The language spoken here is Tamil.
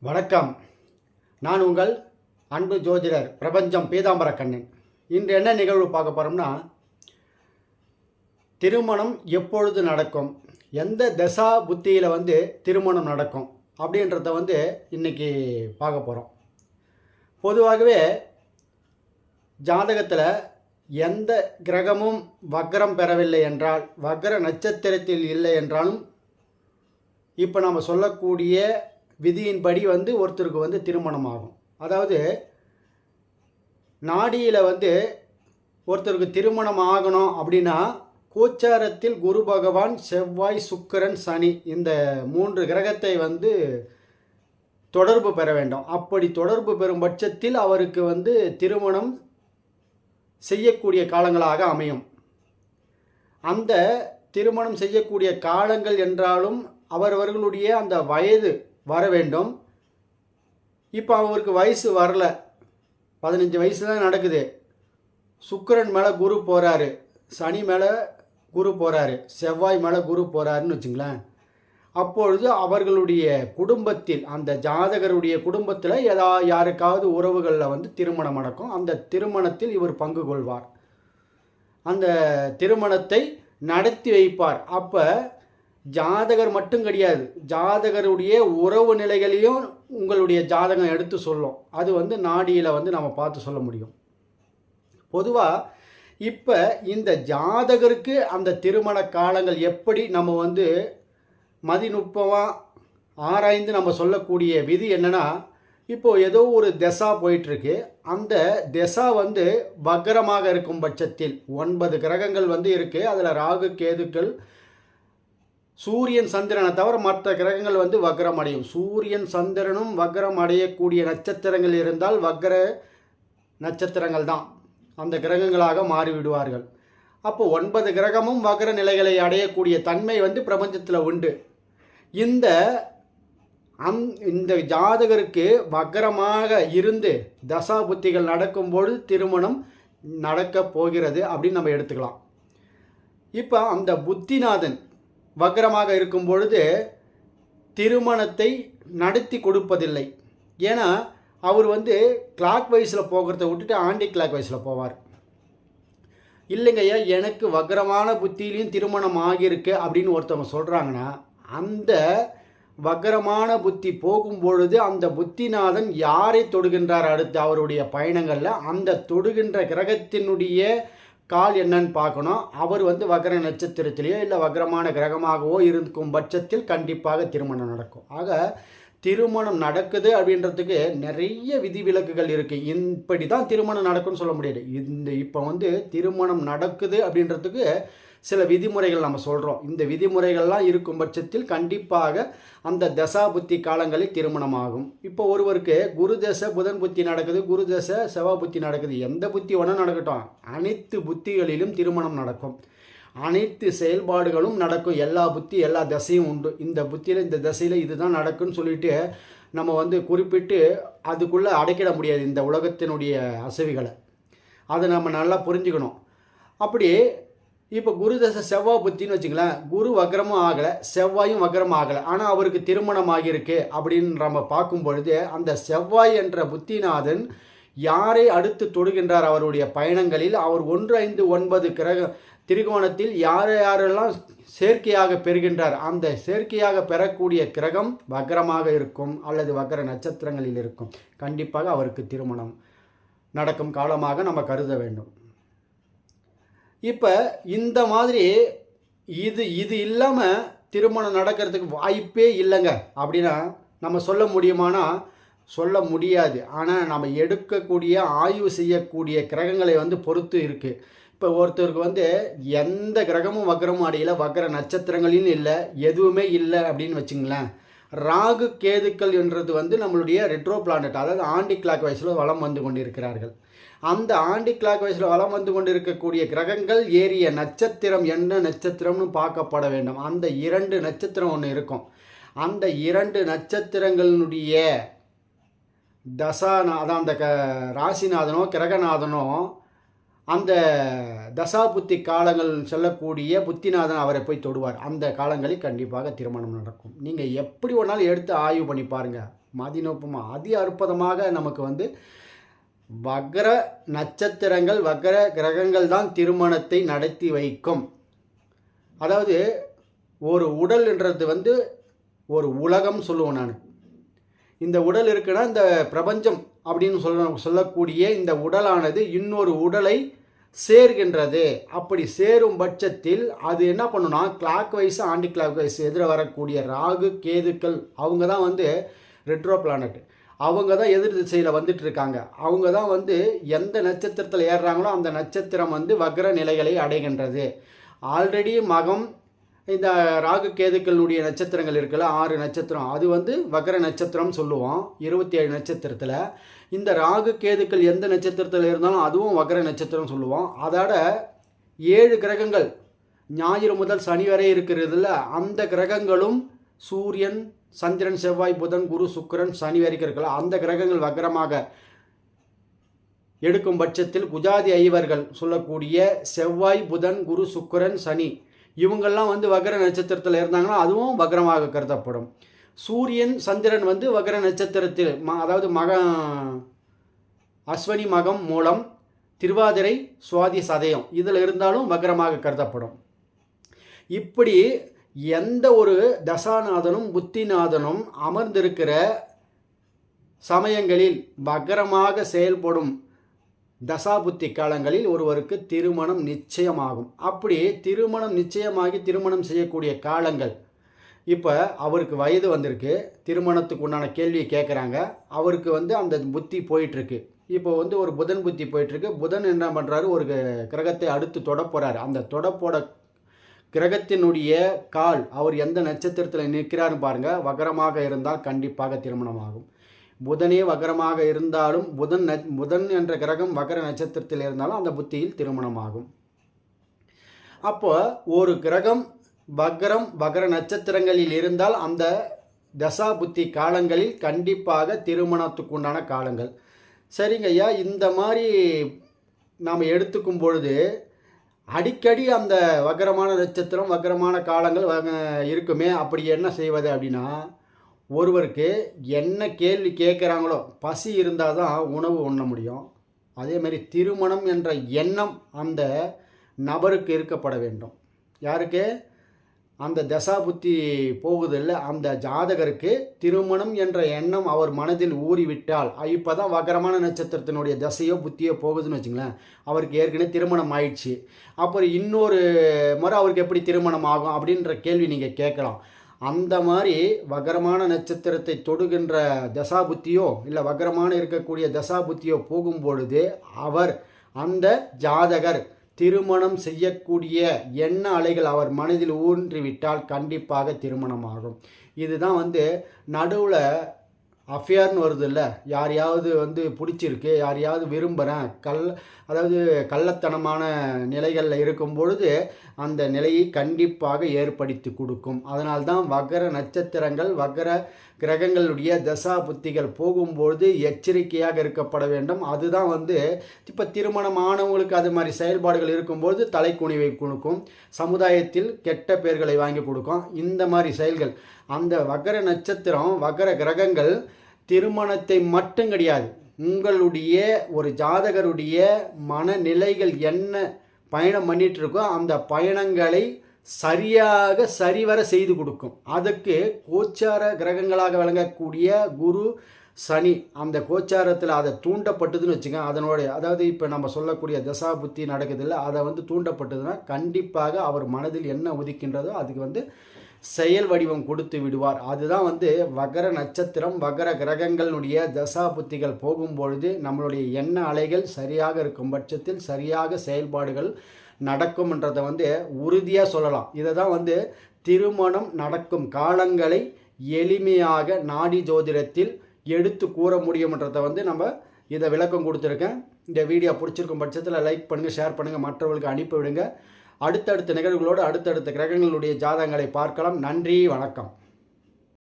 வணக்கம். நான் உங்கள் அன்பு ஜோதிடர் பிரபஞ்சம் பீதாம்பர கண்ணன். இன்று என்ன நிகழ்வு பார்க்க போகிறோம்னா, திருமணம் எப்பொழுது நடக்கும், எந்த தசா புத்தியில் திருமணம் நடக்கும் அப்படின்றத இன்றைக்கி பார்க்க போகிறோம். பொதுவாகவே ஜாதகத்தில் எந்த கிரகமும் வக்ரம் பெறவில்லை என்றால், வக்ர நட்சத்திரத்தில் இல்லை என்றாலும், இப்போ நாம் சொல்லக்கூடிய விதியின்படி ஒருத்தருக்கு திருமணம் ஆகும். அதாவது நாடியில் ஒருத்தருக்கு திருமணம் ஆகணும் அப்படின்னா, கோச்சாரத்தில் குரு பகவான், செவ்வாய், சுக்கிரன், சனி இந்த 3 கிரகத்தை தொடர்பு பெற வேண்டும். அப்படி தொடர்பு பெறும் பட்சத்தில் அவருக்கு திருமணம் செய்யக்கூடிய காலங்களாக அமையும். அந்த திருமணம் செய்யக்கூடிய காலங்கள் என்றாலும் அவரவர்களுடைய அந்த வயது வர வேண்டும். இப்போ அவருக்கு வயசு வரல, 15 வயசு தான் நடக்குது. சுக்கிரன் மேலே குரு போகிறாரு, சனி மேலே குரு போகிறாரு, செவ்வாய் மேலே குரு போகிறாருன்னு வச்சுங்களேன். அப்பொழுது அவர்களுடைய குடும்பத்தில், அந்த ஜாதகருடைய குடும்பத்தில் யாருக்காவது உறவுகளில் திருமணம் நடக்கும். அந்த திருமணத்தில் இவர் பங்கு கொள்வார், அந்த திருமணத்தை நடத்தி வைப்பார். அப்போ ஜாதகர் மட்டும் கிடையாது, ஜாதகருடைய உறவு நிலைகளையும் உங்களுடைய ஜாதகம் எடுத்து சொல்லும். அது நாடியில் நம்ம பார்த்து சொல்ல முடியும். பொதுவாக இப்போ இந்த ஜாதகருக்கு அந்த திருமண காலங்கள் எப்படி நம்ம மதிநுட்பமாக ஆராய்ந்து நம்ம சொல்லக்கூடிய விதி என்னென்னா, இப்போது ஏதோ ஒரு திசா போயிட்டுருக்கு. அந்த திசா வக்ரமாக இருக்கும் பட்சத்தில் 9 கிரகங்கள் இருக்குது. அதில் ராகு, கேதுக்கள், சூரியன், சந்திரனை தவிர மற்ற கிரகங்கள் வக்ரம் அடையும். சூரியன், சந்திரனும் வக்ரம் அடையக்கூடிய நட்சத்திரங்கள் இருந்தால் வக்ர நட்சத்திரங்கள் தான் அந்த கிரகங்களாக மாறிவிடுவார்கள். அப்போ 9 கிரகமும் வக்ர நிலைகளை அடையக்கூடிய தன்மை பிரபஞ்சத்தில் உண்டு. இந்த ஜாதகருக்கு வக்ரமாக இருந்து தசா புத்திகள் நடக்கும்பொழுது திருமணம் நடக்கப் போகிறது அப்படின்னு நம்ம எடுத்துக்கலாம். இப்போ அந்த புத்திநாதன் வக்ரமாக இருக்கும் பொழுது திருமணத்தை நடத்தி கொடுப்பதில்லை. ஏன்னா அவர் கிளாக் வைஸில் போகிறத விட்டுட்டு ஆண்டி கிளாக் வைஸில் போவார். இல்லைங்கய்யா, எனக்கு வக்ரமான புத்தியிலையும் திருமணம் ஆகியிருக்கு அப்படின்னு ஒருத்தவங்க சொல்கிறாங்கன்னா, அந்த வக்ரமான புத்தி போகும்பொழுது அந்த புத்திநாதன் யாரை தொடுகின்றார் அடுத்து அவருடைய பயணங்களில், அந்த தொடுகின்ற கிரகத்தினுடைய கால் என்னன்னு பார்க்கணும். அவர் வக்ர நட்சத்திரத்திலேயோ இல்லை வக்ரமான கிரகமாகவோ இருக்கும் பட்சத்தில் கண்டிப்பாக திருமணம் நடக்கும். ஆக திருமணம் நடக்குது அப்படின்றதுக்கு நிறைய விதிவிலக்குகள் இருக்குது. இப்படி தான் திருமணம் நடக்கும்னு சொல்ல முடியாது. இப்போ திருமணம் நடக்குது அப்படின்றதுக்கு சில விதிமுறைகள் நம்ம சொல்கிறோம். இந்த விதிமுறைகள்லாம் இருக்கும் பட்சத்தில் கண்டிப்பாக அந்த தசா புத்தி காலங்களில் திருமணம் ஆகும். இப்போ ஒருவருக்கு குரு தசை புதன் புத்தி நடக்குது, குரு தசை செவ்வாய் புத்தி நடக்குது, எந்த புத்தி வேணால் நடக்கட்டும், அனைத்து புத்திகளிலும் திருமணம் நடக்கும். அனைத்து செயல்பாடுகளும் நடக்கும். எல்லா புத்தி எல்லா தசையும் உண்டு. இந்த புத்தியில் இந்த தசையில் இதுதான் நடக்குன்னு சொல்லிட்டு நம்ம குறிப்பிட்டு அதுக்குள்ளே அடைக்கிட முடியாது இந்த உலகத்தினுடைய அசைவுகளை. அதை நம்ம நல்லா புரிஞ்சுக்கணும். அப்படி இப்போ குரு தசை செவ்வாய் புத்தின்னு வச்சுங்களேன், குரு வக்ரமும் ஆகலை, செவ்வாயும் வக்ரம் ஆகலை, ஆனால் அவருக்கு திருமணம் ஆகியிருக்கு அப்படின்னு நம்ம பார்க்கும் பொழுது அந்த செவ்வாய் என்ற புத்திநாதன் யாரை அடுத்து தொடுகின்றார் அவருடைய பயணங்களில், அவர் 1, 5, 9 கிரக திரிகோணத்தில் யாரெல்லாம் சேர்க்கையாக பெறுகின்றார், அந்த சேர்க்கையாக பெறக்கூடிய கிரகம் வக்ரமாக இருக்கும் அல்லது வக்ர நட்சத்திரங்களில் இருக்கும். கண்டிப்பாக அவருக்கு திருமணம் நடக்கும் காலமாக நம்ம கருத வேண்டும். இப்போ இந்த மாதிரி இது இல்லாமல் திருமணம் நடக்கிறதுக்கு வாய்ப்பே இல்லைங்க அப்படின்னா நம்ம சொல்ல முடியுமானா சொல்ல முடியாது. ஆனால் நம்ம எடுக்கக்கூடிய ஆய்வு செய்யக்கூடிய கிரகங்களை பொறுத்து இருக்குது. இப்போ ஒருத்தருக்கு எந்த கிரகமும் வக்ரமும் அடையலை, வக்ர நட்சத்திரங்களின் இல்லை, எதுவுமே இல்லை அப்படின்னு வச்சுங்களேன். ராகு கேதுக்கள் என்றது நம்மளுடைய ரெட்ரோ பிளானட், அதாவது ஆண்டி கிளாக் வைஸில் வலம் வந்து கொண்டிருக்கிறார்கள். அந்த ஆண்டி கிளாக் வைஸில் வலம் வந்து கொண்டிருக்கக்கூடிய கிரகங்கள் ஏறிய நட்சத்திரம் என்ன நட்சத்திரம்னு பார்க்கப்பட வேண்டும். அந்த 2 நட்சத்திரம் ஒன்று இருக்கும். அந்த 2 நட்சத்திரங்களினுடைய அதான் அந்த ராசிநாதனோ கிரகநாதனோ அந்த தசாபுத்தி காலங்கள் சொல்லக்கூடிய புத்திநாதன் அவரை போய் தொடுவார். அந்த காலங்களில் கண்டிப்பாக திருமணம் நடக்கும். நீங்கள் எப்படி வேணாலும் எடுத்து ஆய்வு பண்ணி பாருங்கள். மதிநுட்பமாக அதி அற்புதமாக நமக்கு வந்து வக்ர நட்சத்திரங்கள் வக்ர கிரகங்கள் தான் திருமணத்தை நடத்தி வைக்கும். அதாவது ஒரு உடல்ன்றது வந்து ஒரு உலகம் சொல்லுவேன் நான். இந்த உடல் இருக்குன்னா இந்த பிரபஞ்சம் அப்படின்னு சொல்லக்கூடிய இந்த உடலானது இன்னொரு உடலை சேர்கின்றது. அப்படி சேரும் பட்சத்தில் அது என்ன பண்ணுன்னா clockwise anticlockwise எதிர வரக்கூடிய ராகு கேதுக்கள் அவங்க தான் வந்து ரெட்ரோ பிளானட். அவங்க தான் எதிர் திசையில் வந்துட்டு இருக்காங்க. அவங்க தான் வந்து எந்த நட்சத்திரத்தில் ஏறுறாங்களோ அந்த நட்சத்திரம் வந்து வக்ர நிலைகளை அடைகின்றது. ஆல்ரெடி மகம் இந்த ராகு கேதுக்களுடைய நட்சத்திரங்கள் இருக்குல்ல 6 நட்சத்திரம், அது வந்து வக்ர நட்சத்திரம் சொல்லுவோம் 27 நட்சத்திரத்தில். இந்த ராகு கேதுக்கள் எந்த நட்சத்திரத்தில் இருந்தாலும் அதுவும் வக்ர நட்சத்திரம் சொல்லுவோம். அதோட 7 கிரகங்கள் ஞாயிறு முதல் சனி வரை இருக்கிறதுல அந்த கிரகங்களும் சூரியன் சந்திரன் செவ்வாய் புதன் குரு சுக்கிரன் சனி வரைக்கும் இருக்கலாம். அந்த கிரகங்கள் வக்ரமாக எடுக்கும் பட்சத்தில் குஜாதி ஐவர்கள் சொல்லக்கூடிய செவ்வாய் புதன் குரு சுக்கிரன் சனி இவங்கெல்லாம் வந்து வக்ர நட்சத்திரத்தில் இருந்தாங்கன்னா அதுவும் வக்ரமாக கருதப்படும். சூரியன் சந்திரன் வந்து வக்ர நட்சத்திரத்தில் அதாவது அஸ்வினி மகம் மூலம் திருவாதிரை சுவாதி சதயம் இதில் இருந்தாலும் வக்ரமாக கருதப்படும். இப்படி எந்த ஒரு தசாநாதனும் புத்திநாதனும் அமர்ந்திருக்கிற சமயங்களில் வக்ரமாக செயல்படும் தசாபுத்தி காலங்களில் ஒருவருக்கு திருமணம் நிச்சயமாகும். அப்படி திருமணம் நிச்சயமாகி திருமணம் செய்யக்கூடிய காலங்கள் இப்போ அவருக்கு வயது வந்திருக்கு, திருமணத்துக்கு உண்டான கேள்வியை கேட்குறாங்க. அவருக்கு வந்து அந்த புத்தி போயிட்டுருக்கு. இப்போ வந்து ஒரு புதன் புத்தி போயிட்டுருக்கு. புதன் என்ன பண்ணுறாரு, ஒரு கிரகத்தை அடுத்து தொட போகிறார். அந்த தொடப்போட கிரகத்தினுடைய கால் அவர் எந்த நட்சத்திரத்தில் நிற்கிறாருன்னு பாருங்கள். வக்ரமாக இருந்தால் கண்டிப்பாக திருமணமாகும். புதனே வக்ரமாக இருந்தாலும் புதன் என்ற கிரகம் வக்ர நட்சத்திரத்தில் இருந்தாலும் அந்த புத்தியில் திருமணமாகும். அப்போ ஒரு கிரகம் வக்ர நட்சத்திரங்களில் இருந்தால் அந்த தசா புத்தி காலங்களில் கண்டிப்பாக திருமணத்துக்கு உண்டான காலங்கள். சரிங்க ஐயா, இந்த மாதிரி நாம் எடுத்துக்கும் பொழுது அடிக்கடி அந்த வக்ரமான நட்சத்திரம் வக்ரமான காலங்கள் இருக்குமே, அப்படி என்ன செய்வது அப்படின்னா, ஒருவருக்கு என்ன கேள்வி கேட்குறாங்களோ பசி இருந்தால் தான் உணவு உண்ண முடியும். அதேமாதிரி திருமணம் என்ற எண்ணம் அந்த நபருக்கு இருக்கப்பட வேண்டும். யாருக்கு? அந்த தசா புத்தி போகுதில்ல அந்த ஜாதகருக்கு திருமணம் என்ற எண்ணம் அவர் மனதில் ஊறிவிட்டால், இப்போ தான் வக்ரமான நட்சத்திரத்தினுடைய தசையோ புத்தியோ போகுதுன்னு வச்சுங்களேன், அவருக்கு ஏற்கனவே திருமணம் ஆயிடுச்சு. அப்புறம் இன்னொரு முறை அவருக்கு எப்படி திருமணம் ஆகும் அப்படின்ற கேள்வி நீங்கள் கேட்கலாம். அந்த மாதிரி வக்ரமான நட்சத்திரத்தை தொடுகின்ற தசாபுத்தியோ இல்லை வக்ரமான இருக்கக்கூடிய தசாபுத்தியோ போகும்பொழுது அவர் அந்த ஜாதகர் திருமணம் செய்யக்கூடிய எண்ண அலைகள் அவர் மனதில் ஊன்றிவிட்டால் கண்டிப்பாக திருமணமாகும். இதுதான் வந்து நடுவில் அஃபேர்னு வருது இல்லை, யாரையாவது வந்து பிடிச்சிருக்கு, யாரையாவது விரும்புகிறேன், அதாவது கள்ளத்தனமான நிலைகளில் இருக்கும் பொழுது அந்த நிலையை கண்டிப்பாக ஏற்படுத்தி கொடுக்கும். அதனால்தான் வக்ர நட்சத்திரங்கள் வக்ர கிரகங்களுடைய தசா புத்திகள் போகும்பொழுது எச்சரிக்கையாக இருக்கப்பட வேண்டும். அதுதான் வந்து இப்போ திருமணம் ஆனவங்களுக்கு அது மாதிரி செயல்பாடுகள் இருக்கும்பொழுது தலைக்குனிவை கொடுக்கும், சமுதாயத்தில் கெட்ட பெயர்களை வாங்கி கொடுக்கும். இந்த மாதிரி செயல்கள் அந்த வக்ர நட்சத்திரம் வக்ர கிரகங்கள் திருமணத்தை மட்டும் கிடையாது, உங்களுடைய ஒரு ஜாதகருடைய மனநிலைகள் என்ன பயணம் பண்ணிட்டு இருக்கோ அந்த பயணங்களை சரியாக சரிவர செய்து கொடுக்கும். அதுக்கு கோச்சார கிரகங்களாக விளங்கக்கூடிய குரு சனி அந்த கோச்சாரத்தில் அதை தூண்டப்பட்டதுன்னு வச்சுக்கோங்க. அதனுடைய அதாவது இப்போ நம்ம சொல்லக்கூடிய தசா புத்தி நடக்குதில்ல, அதை வந்து தூண்டப்பட்டதுன்னா கண்டிப்பாக அவர் மனதில் என்ன உதிக்கின்றதோ அதுக்கு வந்து செயல் வடிவம் கொடுத்து விடுவார். அதுதான் வந்து வக்ர நட்சத்திரம் வக்ர கிரகங்களுடைய தசா புத்திகள் போகும்பொழுது நம்மளுடைய எண்ண அலைகள் சரியாக இருக்கும் பட்சத்தில் சரியாக செயல்பாடுகள் நடக்கும்ன்றதை வந்து உறுதியாக சொல்லலாம். இதை தான் வந்து திருமணம் நடக்கும் காலங்களை எளிமையாக நாடி ஜோதிடத்தில் எடுத்து கூற முடியும்ன்றதை வந்து நம்ம இதை விளக்கம் கொடுத்துருக்கேன். இந்த வீடியோ பிடிச்சிருக்கும் பட்சத்தில் லைக் பண்ணுங்கள், ஷேர் பண்ணுங்கள், மற்றவர்களுக்கு அனுப்பி விடுங்க. அடுத்தடுத்த நிகழ்வுகளோடு அடுத்தடுத்த கிரகங்களுடைய ஜாதகங்களை பார்க்கலாம். நன்றி, வணக்கம்.